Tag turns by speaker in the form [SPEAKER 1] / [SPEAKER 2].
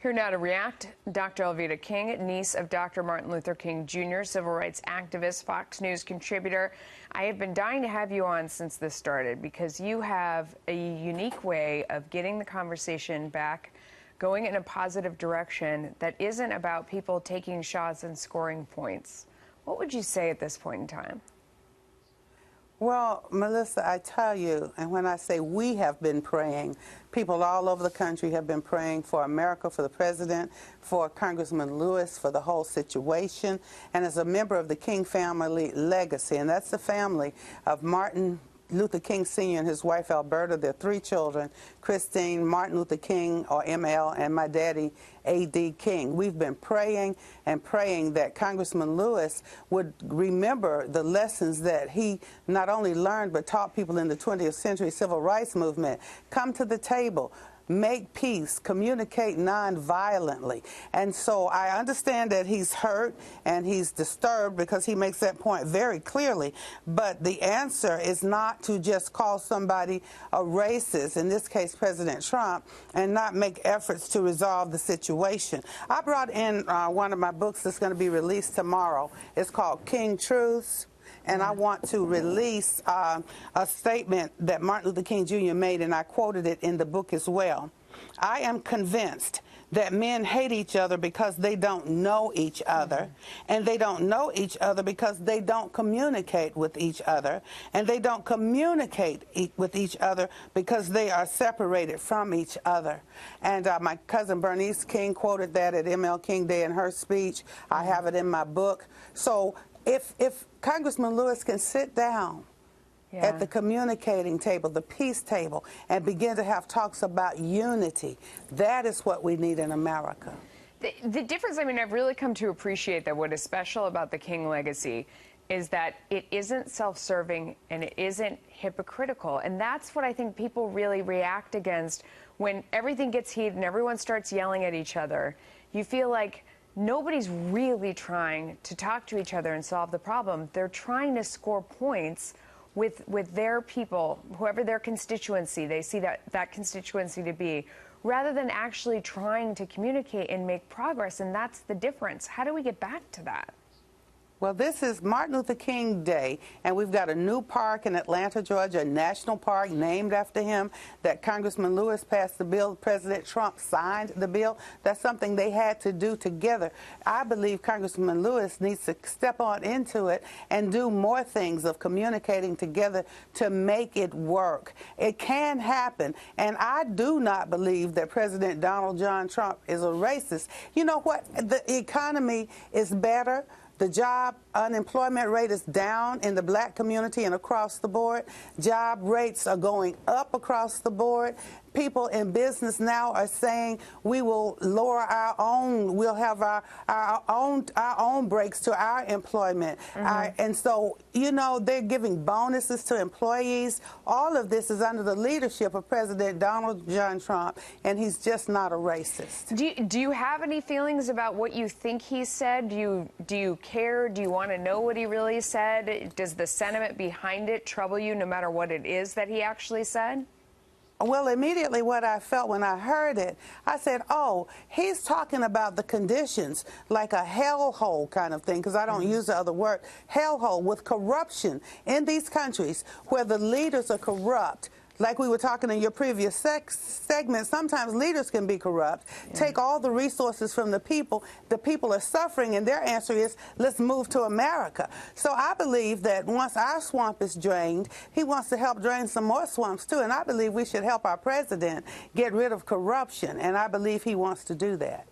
[SPEAKER 1] Here now to react, Dr. Alveda King, niece of Dr. Martin Luther King Jr., civil rights activist, Fox News contributor. I have been dying to have you on since this started because you have a unique way of getting the conversation back, going in a positive direction that isn't about people taking shots and scoring points. What would you say at this point in time?
[SPEAKER 2] Well, Melissa, I tell you, and when I say we have been praying, people all over the country have been praying for America, for the president, for Congressman Lewis, for the whole situation, and as a member of the King family legacy, and that's the family of Martin Luther King Sr. and his wife Alberta, their 3 children, Christine, Martin Luther King, or ML, and my daddy, A.D. King. We've been praying and praying that Congressman Lewis would remember the lessons that he not only learned but taught people in the 20th century civil rights movement. Come to the table. Make peace, communicate non-violently. And so I understand that he's hurt and he's disturbed because he makes that point very clearly. But the answer is not to just call somebody a racist, in this case President Trump, and not make efforts to resolve the situation. I brought in one of my books that's going to be released tomorrow. It's called King Truths. And I want to release a statement that Martin Luther King Jr. made, and I quoted it in the book as well. I am convinced that men hate each other because they don't know each other, and they don't know each other because they don't communicate with each other, and they don't communicate with each other because they are separated from each other. And my cousin Bernice King quoted that at MLK King Day in her speech. I have it in my book. So if Congressman Lewis can sit down at the communicating table, the peace table, and begin to have talks about unity, that is what we need in America.
[SPEAKER 1] The difference, I mean, I've really come to appreciate that what is special about the King legacy is that it isn't self-serving and it isn't hypocritical. And that's what I think people really react against when everything gets heated and everyone starts yelling at each other. You feel like nobody's really trying to talk to each other and solve the problem. They're trying to score points with their people, whoever their constituency they see that constituency to be, rather than actually trying to communicate and make progress. And that's the difference. How do we get back to that?
[SPEAKER 2] Well, this is Martin Luther King Day, and we've got a new park in Atlanta, Georgia, a national park named after him, that Congressman Lewis passed the bill. President Trump signed the bill. That's something they had to do together. I believe Congressman Lewis needs to step on into it and do more things of communicating together to make it work. It can happen, and I do not believe that President Donald John Trump is a racist. You know what? The economy is better. The unemployment rate is down in the black community and across the board. Job rates are going up across the board. People in business now are saying we will lower our own, we'll have our own breaks to our employment. And so, you know, they're giving bonuses to employees. All of this is under the leadership of President Donald John Trump, and he's just not a racist.
[SPEAKER 1] Do you have any feelings about what you think he said? Do you care? Do you want to know what he really said? Does the sentiment behind it trouble you no matter what it is that he actually said?
[SPEAKER 2] Well, immediately what I felt when I heard it, I said, oh, he's talking about the conditions, like a hellhole kind of thing, because I don't use the other word, hellhole, with corruption in these countries where the leaders are corrupt. Like we were talking in your previous segment, sometimes leaders can be corrupt, take all the resources from the people are suffering, and their answer is, let's move to America. So I believe that once our swamp is drained, he wants to help drain some more swamps too, and I believe we should help our president get rid of corruption, and I believe he wants to do that.